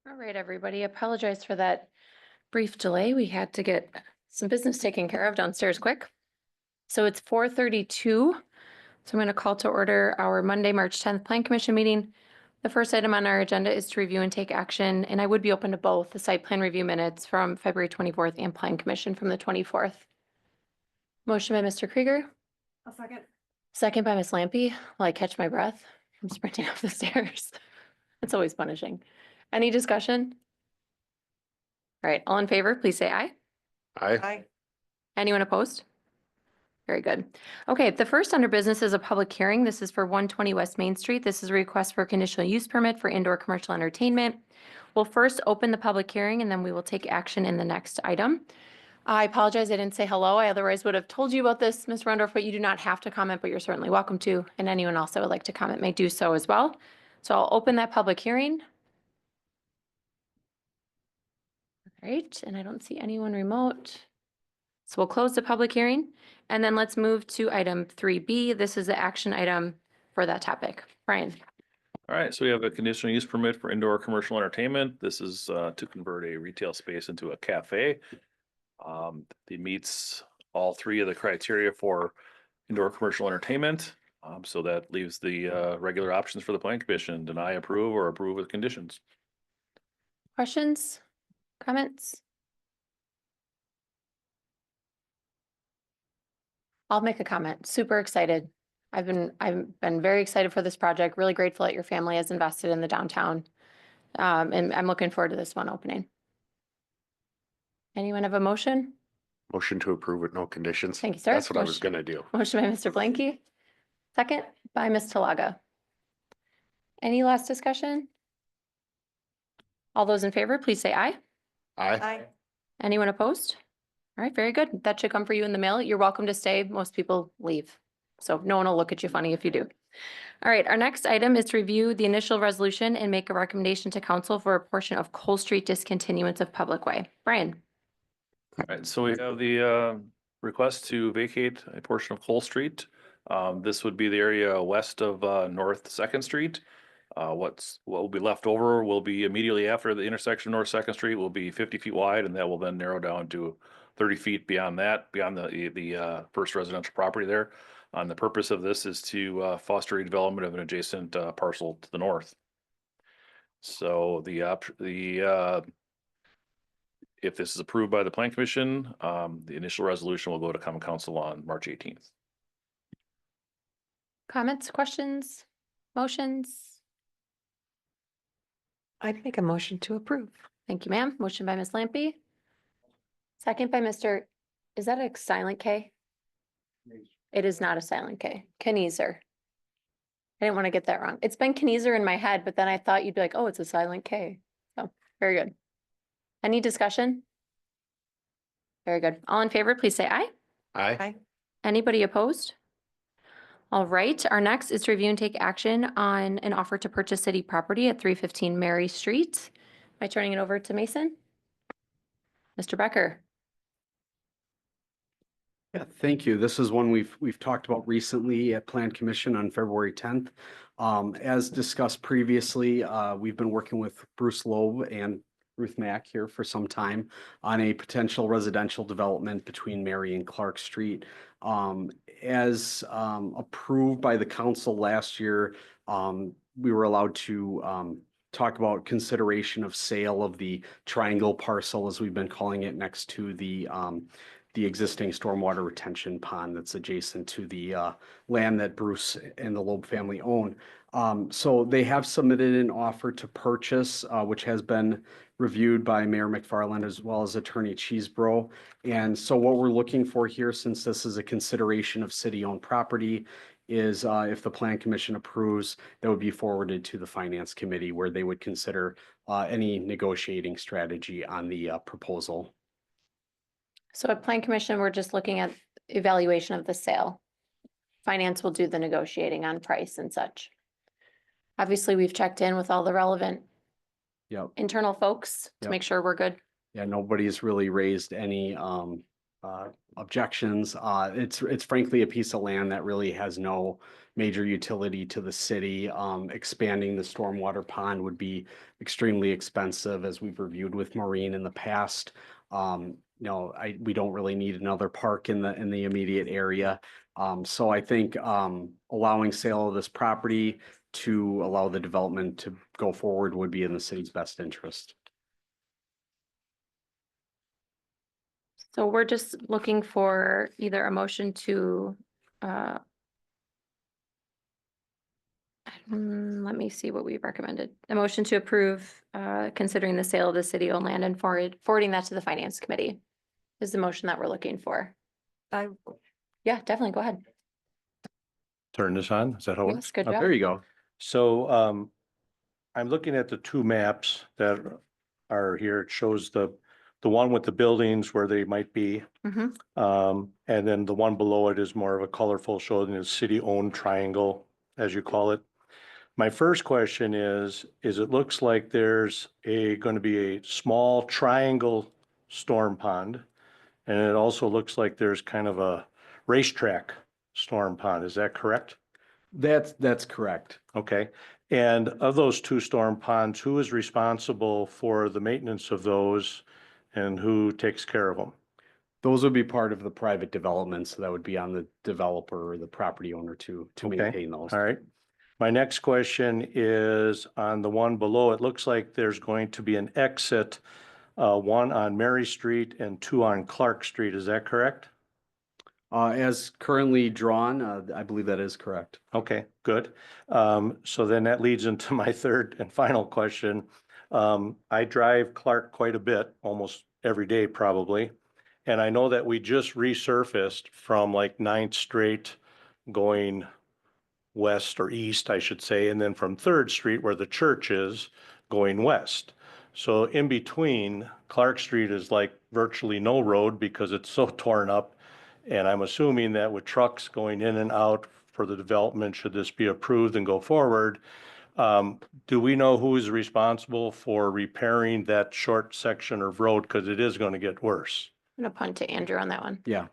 All right, everybody. Apologize for that brief delay. We had to get some business taken care of downstairs quick. So it's 4:32. So I'm going to call to order our Monday, March 10th Plan Commission meeting. The first item on our agenda is to review and take action, and I would be open to both the site plan review minutes from February 24th and Plan Commission from the 24th. Motion by Mr. Krieger. A second. Second by Ms. Lampy. While I catch my breath from sprinting up the stairs. It's always punishing. Any discussion? All right, all in favor, please say aye. Aye. Anyone opposed? Very good. Okay, the first under business is a public hearing. This is for 120 West Main Street. This is a request for a conditional use permit for indoor commercial entertainment. We'll first open the public hearing and then we will take action in the next item. I apologize, I didn't say hello. I otherwise would have told you about this, Ms. Rundorf, but you do not have to comment, but you're certainly welcome to. And anyone else that would like to comment may do so as well. So I'll open that public hearing. All right, and I don't see anyone remote. So we'll close the public hearing and then let's move to item 3B. This is the action item for that topic. Brian. All right, so we have a conditional use permit for indoor commercial entertainment. This is to convert a retail space into a cafe. It meets all three of the criteria for indoor commercial entertainment. So that leaves the regular options for the plan commission: deny, approve, or approve with conditions. Questions, comments? I'll make a comment. Super excited. I've been very excited for this project, really grateful that your family has invested in the downtown. And I'm looking forward to this one opening. Anyone have a motion? Motion to approve with no conditions. Thank you, sir. That's what I was Motion- gonna do. Motion by Mr. Blanky. Second by Ms. Talaga. Any last discussion? All those in favor, please say aye. Aye. Anyone opposed? All right, very good. That should come for you in the mail. You're welcome to stay. Most people leave. So no one will look at you funny if you do. All right, our next item is to review the initial resolution and make a recommendation to council for a portion of Cole Street discontinuance of public way. Brian. All right, so we have the request to vacate a portion of Cole Street. This would be the area west of North Second Street. What will be left over will be immediately after the intersection of North Second Street will be 50 feet wide, and that will then narrow down to 30 feet beyond that, beyond the first residential property there. The purpose of this is to foster redevelopment of an adjacent parcel to the north. So if this is approved by the plan commission, the initial resolution will go to common council on March 18th. Comments, questions, motions? I'd make a motion to approve. Thank you, ma'am. Motion by Ms. Lampy. Second by Mr. Is that a silent K? It is not a silent K. Kneezer. I didn't want to get that wrong. It's been Kneezer in my head, but then I thought you'd be like, oh, it's a silent K. So very good. Any discussion? Very good. All in favor, please say aye. Aye. Anybody opposed? All right, our next is to review and take action on an offer to purchase city property at 315 Mary Street. Am I turning it over to Mason? Mr. Becker. Yeah, thank you. This is one we've talked about recently at Plan Commission on February 10th. As discussed previously, we've been working with Bruce Loeb and Ruth Mack here for some time on a potential residential development between Mary and Clark Street. As approved by the council last year, we were allowed to talk about consideration of sale of the triangle parcel, as we've been calling it, next to the existing stormwater retention pond that's adjacent to the land that Bruce and the Loeb family own. So they have submitted an offer to purchase, which has been reviewed by Mayor McFarland as well as Attorney Cheesebro. And so what we're looking for here, since this is a consideration of city-owned property, is if the Plan Commission approves, that would be forwarded to the Finance Committee where they would consider any negotiating strategy on the proposal. So at Plan Commission, we're just looking at evaluation of the sale. Finance will do the negotiating on price and such. Obviously, we've checked in with all the relevant Yep. internal folks to Yep. make sure we're good. Yeah, nobody's really raised any objections. It's frankly a piece of land that really has no major utility to the city. Expanding the stormwater pond would be extremely expensive, as we've reviewed with Maureen in the past. We don't really need another park in the immediate area. So I think allowing sale of this property to allow the development to go forward would be in the city's best interest. So we're just looking for either a motion to, let me see what we recommended. A motion to approve, considering the sale of the city-owned land and forwarding that to the finance committee is the motion that we're looking for. Yeah, definitely. Go ahead. Turn this on, is that how? it Yes, good Okay. job. There you go. So I'm looking at the two maps that are here. It shows the one with the buildings where they might be. Mhm. And then the one below it is more of a colorful showing the city-owned triangle, as you call it. My first question is it looks like there's going to be a small triangle storm pond. And it also looks like there's kind of a racetrack storm pond. Is that correct? That's correct. Okay. And of those two storm ponds, who is responsible for the maintenance of those and who takes care of them? Those would be part of the private development, so that would be on the developer or the property owner to Okay. maintain those. All right. My next question is on the one below. It looks like there's going to be an exit, one on Mary Street and two on Clark Street. Is that correct? As currently drawn, I believe that is correct. Okay, good. So then that leads into my third and final question. I drive Clark quite a bit, almost every day probably. And I know that we just resurfaced from like 9th Street going west or east, I should say, and then from 3rd Street where the church is going west. So in between, Clark Street is like virtually no road because it's so torn up. And I'm assuming that with trucks going in and out for the development, should this be approved and go forward, do we know who is responsible for repairing that short section of road? Because it is going to get worse. I'm gonna punt to Andrew on that one. Yeah.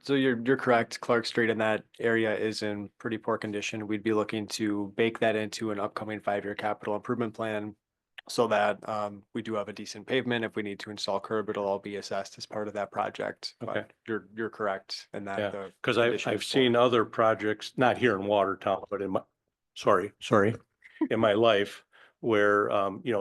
So you're correct. Clark Street in that area is in pretty poor condition. We'd be looking to bake that into an upcoming 5-year capital improvement plan so that we do have a decent pavement. If we need to install curb, it'll all be assessed as part of that project. Okay. But you're correct in that. Yeah, the because condition I've is seen poor. other projects, not here in Watertown, but in my, sorry, in my life where,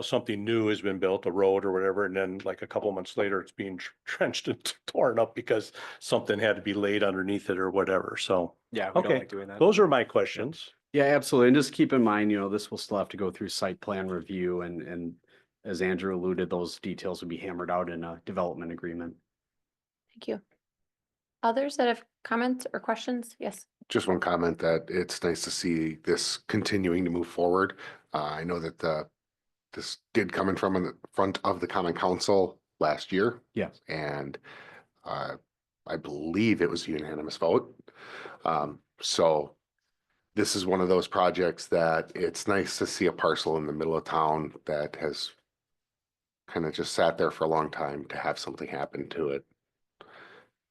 something new has been built, a road or whatever, and then like a couple months later, it's being trenched and torn up because something had to be laid underneath it or whatever. So Yeah, we don't okay. like doing that. those are my questions. Yeah, absolutely. And just keep in mind, this will still have to go through site plan review and as Andrew alluded, those details would be hammered out in a development agreement. Thank you. Others that have comments or questions? Yes. Just one comment that it's nice to see this continuing to move forward. I know that this did come in from in the front of the Common Council last year. Yes. And I believe it was a unanimous vote. So this is one of those projects that it's nice to see a parcel in the middle of town that has kind of just sat there for a long time to have something happen to it.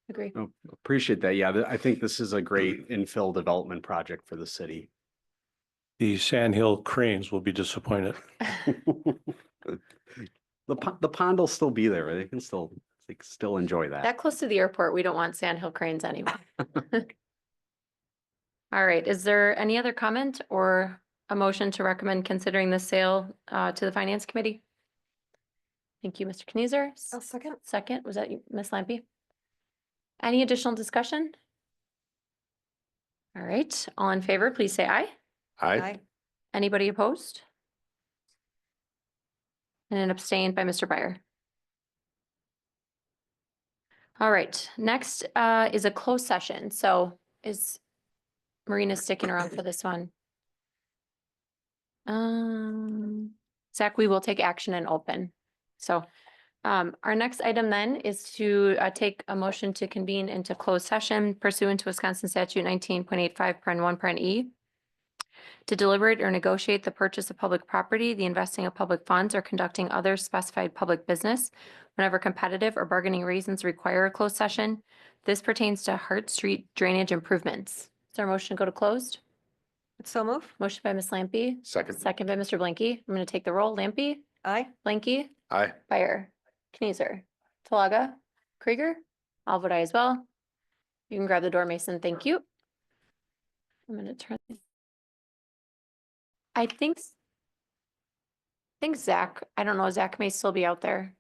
Agree. Oh, appreciate that. Yeah, I think this is a great infill development project for the city. The Sandhill Cranes will be disappointed. The pond will still be there. They can still enjoy that. That close to the airport, we don't want Sandhill Cranes anyway. All right, is there any other comment or a motion to recommend considering the sale to the finance committee? Thank you, Mr. Kniezer. second. Second, was that you, Ms. Lampy? Any additional discussion? All right, all in favor, please say aye. Aye. Anybody opposed? And an abstained by Mr. Byer. All right, next is a closed session. So is Marina sticking around for this one? Zach, we will take action and open. So our next item then is to take a motion to convene into closed session pursuant to Wisconsin statute 19.85(1)(e). To deliberate or negotiate the purchase of public property, the investing of public funds, or conducting other specified public business whenever competitive or bargaining reasons require a closed session. This pertains to Hart Street drainage improvements. Is there a motion to go to closed? So move. Motion by Ms. Lampy. Second. Second by Mr. Blanky. I'm going to take the roll. Lampy, Aye. Blanky, Aye. Fire, Keiser, Talaga, Krieger. I'll vote aye as well. You can grab the door, Mason. Thank you. I'm going to turn. I think Zach, I don't know, Zach may still be out there.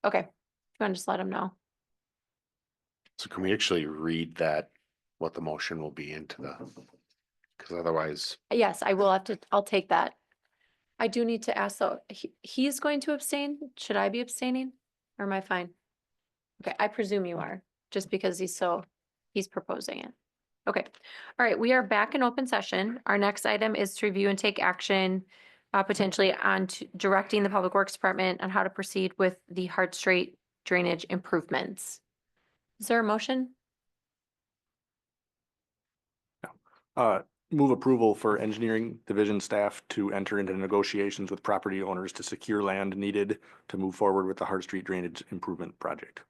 Okay, if you want to just let him know. So can we actually read that, what the motion will be into the, because otherwise, Yes, I will have to, I'll take that. I do need to ask though, he's going to abstain. Should I be abstaining? Or am I fine? Okay, I presume you are, just because he's proposing it. Okay, all right, we are back in open session. Our next item is to review and take action potentially on directing the Public Works Department on how to proceed with the Hart Street drainage improvements. Is there a motion? Move approval for engineering division staff to enter into negotiations with property owners to secure land needed to move forward with the Hart Street Drainage Improvement Project.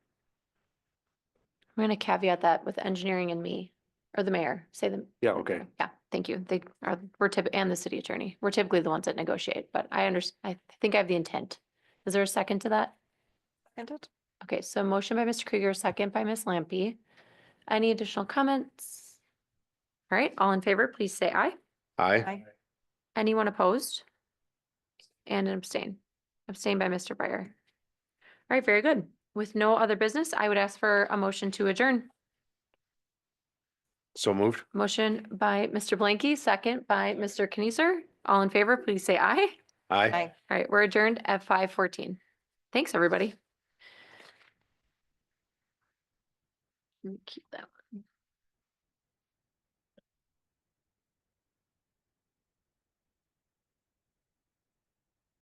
I'm gonna caveat that with engineering and me, or the mayor, say them. Yeah, okay. Yeah, thank you. They are, and the city attorney. We're typically the ones that negotiate, but I think I have the intent. Is there a second to that? Seconded. Okay, so motion by Mr. Krieger, second by Ms. Lampy. Any additional comments? All right, all in favor, please say aye. aye. Aye. Anyone opposed? And an abstain. Abstain by Mr. Byer. All right, very good. With no other business, I would ask for a motion to adjourn. So moved. Motion by Mr. Blanky, second by Mr. Keiser. All in favor, please say aye. Aye. Aye. All right, we're adjourned at 5:14. Thanks, everybody. Keep that one.